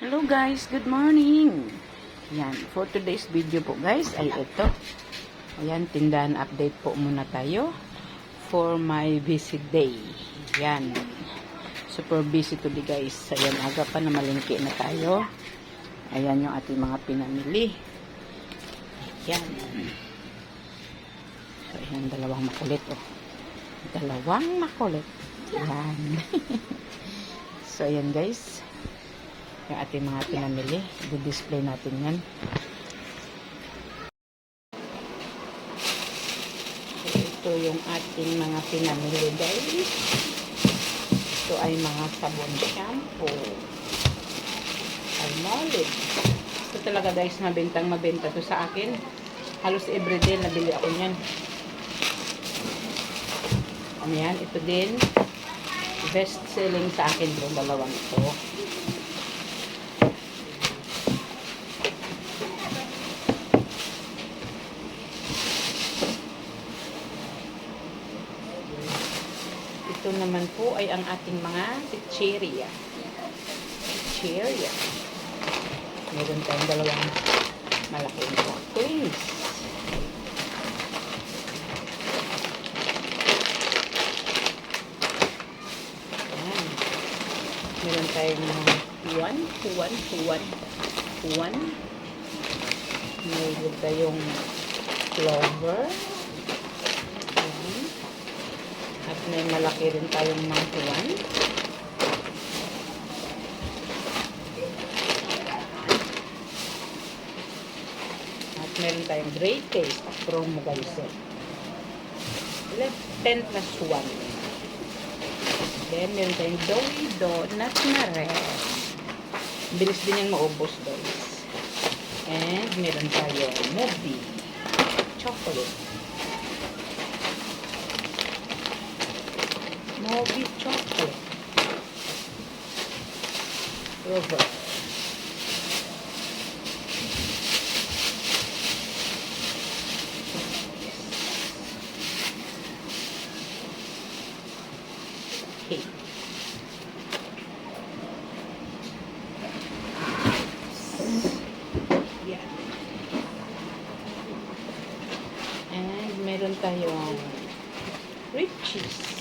Hello guys, good morning. Yan, for today's video po guys ay ito. Ayan, tindahan update po muna tayo for my visit day. Yan, super busy today guys. Ayan, aga pa na malingki na tayo. Ayan yung ating mga pinamili. Ayan. So, ayan, dalawang makulit oh. Dalawang makulit. Ayan. So, ayan guys. Yung ating mga pinamili. I-display natin yan. So, ito yung ating mga pinamili guys. Ito ay mga sabon shampoo. Palmolive. Ito talaga guys, mabenta to sa akin. Halos everyday nabili ako yan. Ayan, ito din. Best selling sa akin yung dalawang ito. Ito naman po ay ang ating mga chicheria. Chicheria. Meron tayong dalawang malaking twins. Ayan. Meron tayong one. Meron tayong clover. At may malaki rin tayong mangkuwan. At meron tayong great taste at promo guys. 10 plus 1. Then meron tayong doughy donut na red. Bilis din yung maubos guys. And meron tayong movie chocolate. Movie chocolate. Rover. Okay. Yan. And meron tayong Richies.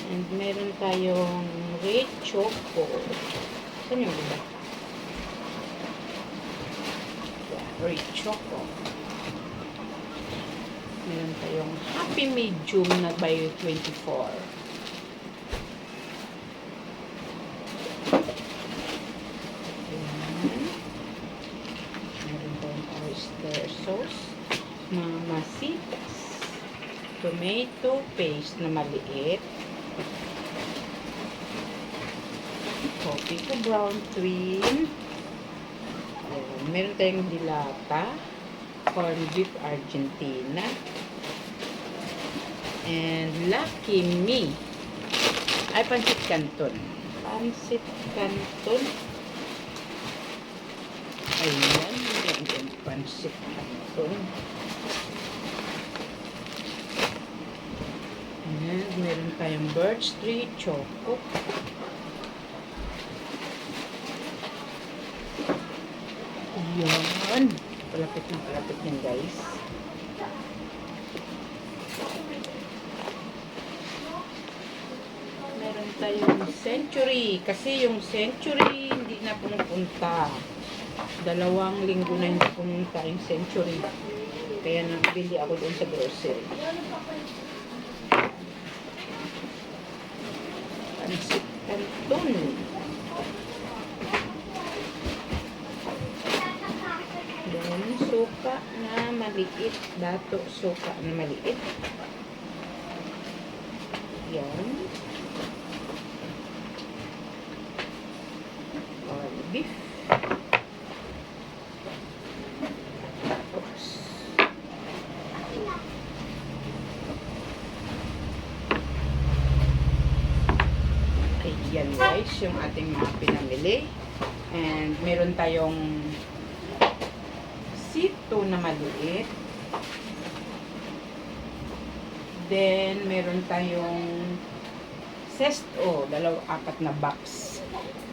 And meron tayong red choco. Saan yung iba? Yeah, red choco. Meron tayong happy medium na by 24. Ayan. Meron tayong oyster sauce. Mamasitas. Tomato paste na maliit. Coffee ko brown twin. Meron tayong dilata, corn beef Argentina, and Lucky Me. Ay, pansit canton. Pansit canton. Ayan, yung pansit canton. Ayan, meron tayong birch tree choco. Yan. Palapit yan guys. Meron tayong Century. Kasi yung Century hindi na pumupunta. 2 linggo na hindi pumunta yung Century. Kaya nabili ako doon sa grocery. Pansit canton. Suka na maliit. Dato suka na maliit. Yan. Corn beef. Oops. Ayan guys, yung ating mga pinamili. And meron tayong sito na maliit. Then, meron tayong sesto, apat na box.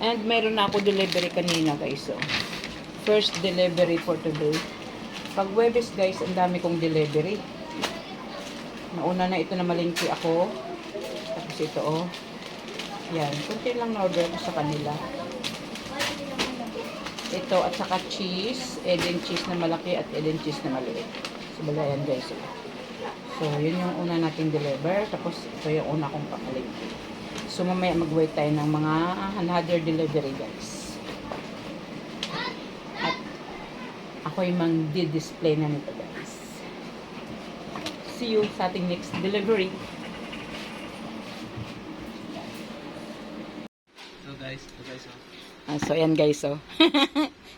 And meron na ako delivery kanina guys. So, first delivery for today. Pag Webes guys, ang dami kong delivery. Nauna na ito na malingki ako. Tapos ito oh. Yan, kunti lang na order ko sa kanila. Ito at saka cheese, Eden cheese na malaki at Eden cheese na maliit. So, bala yan guys. So, yun yung una nating deliver. Tapos, ito yung una kong pakalingki. So, mamaya mag-wait tayo ng mga another delivery guys. At ako'y mang-display na nito guys. See you sa ating next delivery. So guys, oh. So, ayan guys, oh.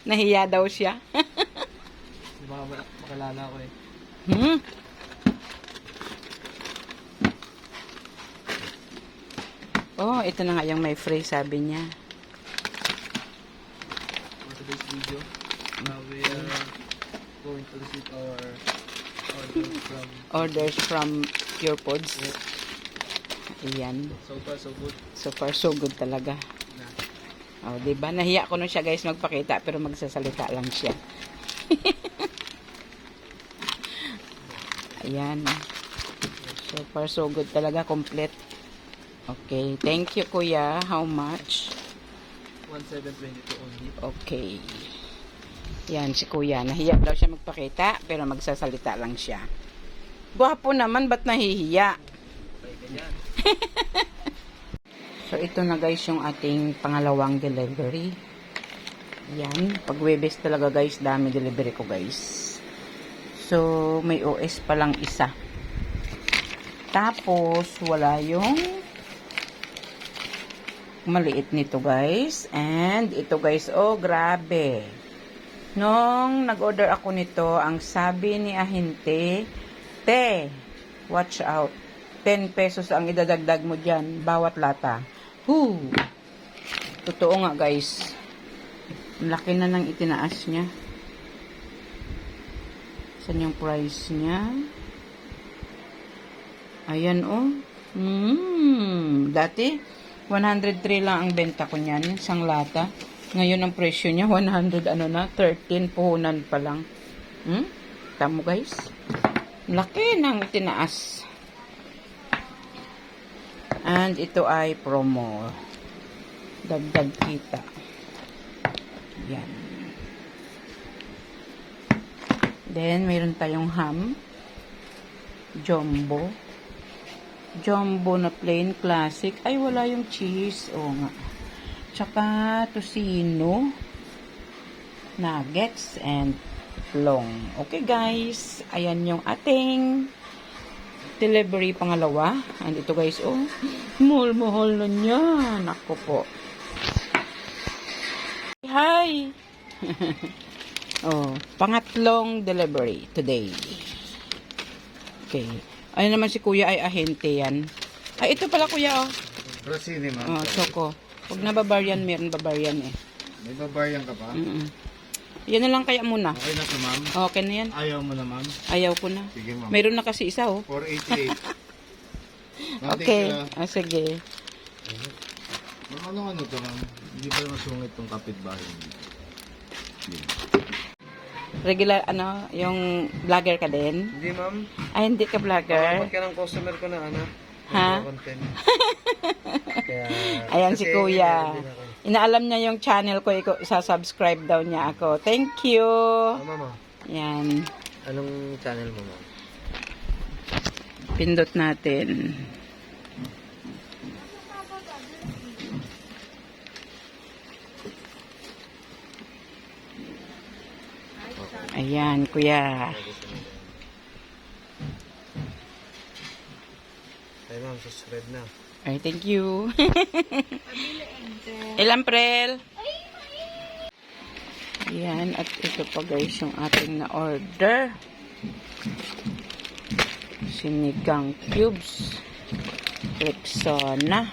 Nahiya daw siya. Di ba makalala ko eh. Hmm? Oh, ito na nga yung may free, sabi niya. For today's video, we are going to receive our Orders from Pure Foods. Yeah. Ayan. So far, so good. So far, so good talaga. Oh, diba? Nahiya ko nun siya guys magpakita, pero magsasalita lang siya. Ayan. So far, so good talaga. Complete. Okay. Thank you, kuya. How much? 1722 only. Okay. Yan, si kuya. Nahiya daw siya magpakita, pero magsasalita lang siya. Gwapo naman, ba't nahihiya? Okay, ganyan. So, ito na guys yung ating pangalawang delivery. Yan. Pag Webes talaga guys, dami delivery ko guys. So, may OS pa lang isa. Tapos, wala yung maliit nito guys. And, ito guys, oh, grabe. Nung nag-order ako nito, ang sabi ni ahente, te, watch out. 10 pesos ang idadagdag mo dyan, bawat lata. Whoo! Totoo nga guys. Ang laki na nang itinaas niya. Saan yung price niya? Ayan oh. Dati, 103 lang ang benta ko niyan, isang lata. Ngayon ang presyo niya, 100 ano na, 13 puhunan pa lang. Tamo guys. Laki nang itinaas. And ito ay promo. Dagdag kita. Yan. Then, mayroon tayong ham. Jumbo. Jumbo na plain classic. Ay, wala yung cheese. Oo nga. Tsaka tocino. Nuggets and long. Okay guys. Ayan yung ating delivery pangalawa. And ito guys, oh, mahal na niya. Nako po. Hi! Oh, pangatlong delivery today. Okay. Ayun naman si kuya ay ahente yan. Ay, ito pala kuya, oh. Rosini, ma'am. Oh, choco. Huwag na babaryan, meron babaryan eh. May babaryan ka pa? Yan na lang kaya muna. Okay na to, ma'am. Okay na yan. Ayaw mo na, ma'am. Ayaw ko na. Sige, ma'am. Mayroon na kasi isa, oh. 488. Ma'am, Okay. thank you. Sige. Ma'am, ano to, ma'am? Hindi pa masungit tong kapitbahay. Regular, ano, yung vlogger ka din? Hindi ma'am. Ay, hindi ka vlogger. Dapat ka ng customer ko na ano. Ha? Content. Kaya, Ayan si kasi kuya. hindi na ako. Inaalam niya yung channel ko, isa-subscribe daw niya ako. Thank you. Mama, Yan. anong channel mo ma'am? Pindot natin. Ayan, kuya. Ay ma'am, subscribe na. Ay, thank you. Ilang prel? Ayan, at ito pa guys yung ating na-order. Sinigang cubes. Rexona.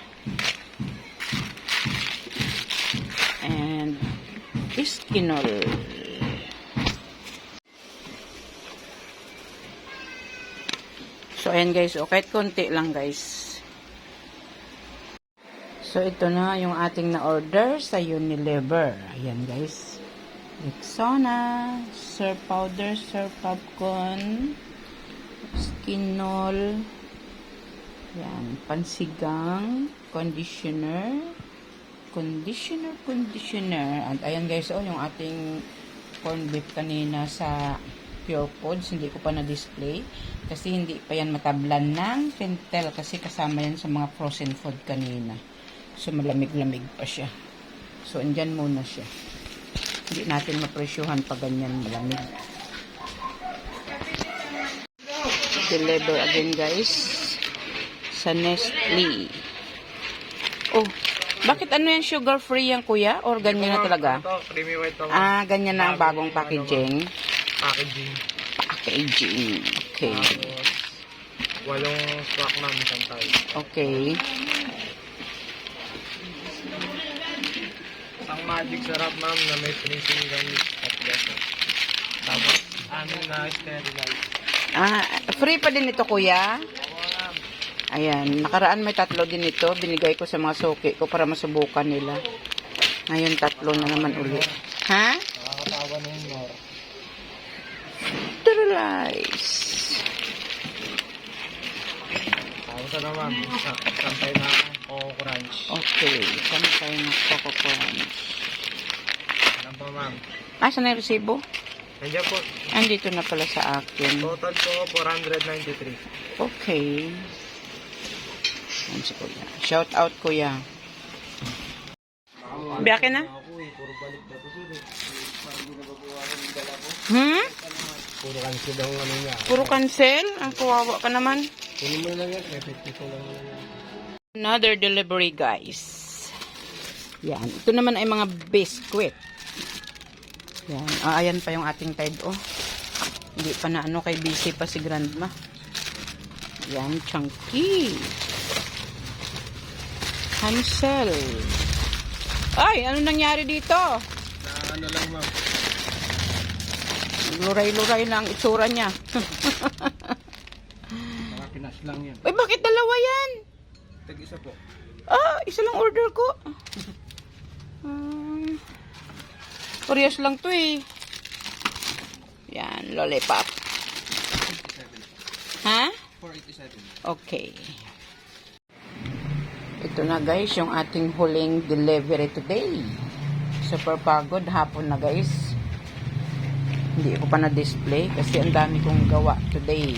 And Iskinol. So, So, ayan guys. O, kahit konti lang guys. So, ito na yung ating na-order sa Unilever. Ayan guys. Rexona, Sir Powder, Sir Popcorn, Skinol, yan, pansigang, conditioner, at ayan guys, oh, yung ating corned beef kanina sa Pure Foods, hindi ko pa na-display, kasi hindi pa yan matablan ng Pentel, kasi kasama yan sa mga frozen food kanina. So, malamig-lamig pa siya. So, andyan muna siya. Hindi natin mapresyuhan pag ganyan malamig. Deliver again guys sa Nestle. Oh, bakit ano yan, sugar free yan kuya? Or ganyan na talaga? Ito, creamy white to. Ah, ganyan na ang bagong packaging. Packaging. Packaging. Okay. Tapos, walong stock na isang tayo. Okay. Isang magic sarap ma'am na may freezing gamit at gaso. Tapos, amin na sterilize. Ah, free pa din ito kuya? Ayan, nakaraan may 3 din ito. Binigay ko sa mga suki ko para masubukan nila. Ngayon 3 na naman ulit. Ha? Nakakatawa na yung Nor. Sterilize. Tapos na ma'am, sampay na Coco Crunch. Okay, saan tayo ng Coco Crunch? Alam po ma'am. Ah, saan na yung resibo? Nandiyan po, Andito na pala sa akin. total po 493. Okay. Ayan si kuya. Shout out kuya. Biyakin na? Ako eh, puro balik na to sila. Hmm? Puro cancel daw ano niya. Puro cancel? Ang kawawa ka naman. Kunin mo lang yan, 50 ko lang yan. Another delivery guys. Yan. Ito naman ay mga biscuit. Yan. Ah, ayan pa yung ating Tide oh. Hindi pa na ano, kay busy pa si Grandma. Yan, chunky. Hansel. Ay, ano nangyari dito? Na ano lang ma'am. Luray-luray na ang itsura niya. Mga pinas lang yan. Uy, bakit dalawa yan? Tag-isa po. Ah, isa lang order ko. Parehas lang to eh. Yan, lollipop. 487. Ha? 487. Okay. Ito na guys, yung ating huling delivery today. Super pagod, hapon na guys. Hindi ko pa na-display kasi ang dami kong gawa today.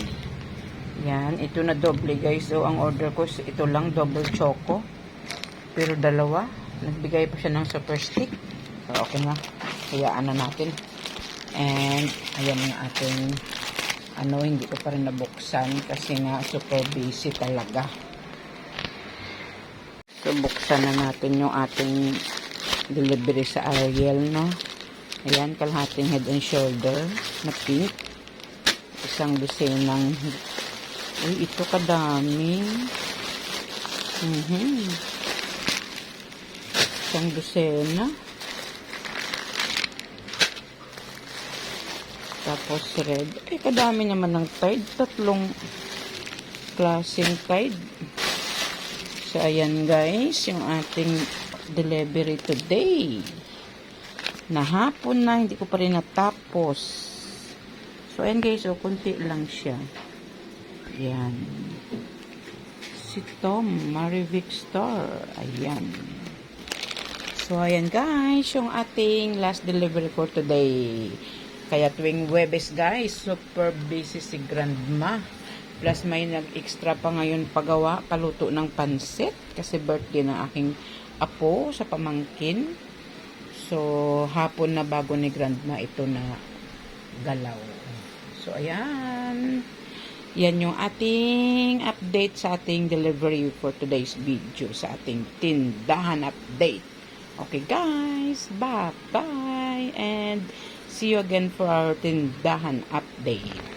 Yan, ito na doble guys. So, ang order ko, ito lang, double choco. Pero dalawa. Nagbigay pa siya ng super stick. So, okay na. Hayaan na natin. And, ayan yung ating, hindi ko pa rin nabuksan kasi nga super busy talaga. So, buksan na natin yung ating delivery sa Ariel, no? Ayan, kalahating head and shoulder na pink. Isang dosenang, uy, ito kadami. Isang dosena. Tapos red. Ay, kadami naman ng Tide. 3 klaseng Tide. So, ayan guys, yung ating delivery today. Nahapon na, hindi ko pa rin natapos. So, ayan guys, kunti lang siya. Ayan. Si Tom, Marivic Store. Ayan. So, ayan guys, yung ating last delivery for today. Kaya tuwing Webes guys, super busy si Grandma. Plus may nag-extra pa ngayon pagawa, paluto ng pansit. Kasi birthday ng aking apo sa pamangkin. So, hapon na bago ni Grandma ito na galaw. So, ayan. Yan yung ating update sa ating delivery for today's video. Sa ating tindahan update. Okay guys, bye-bye. And see you again for our tindahan update.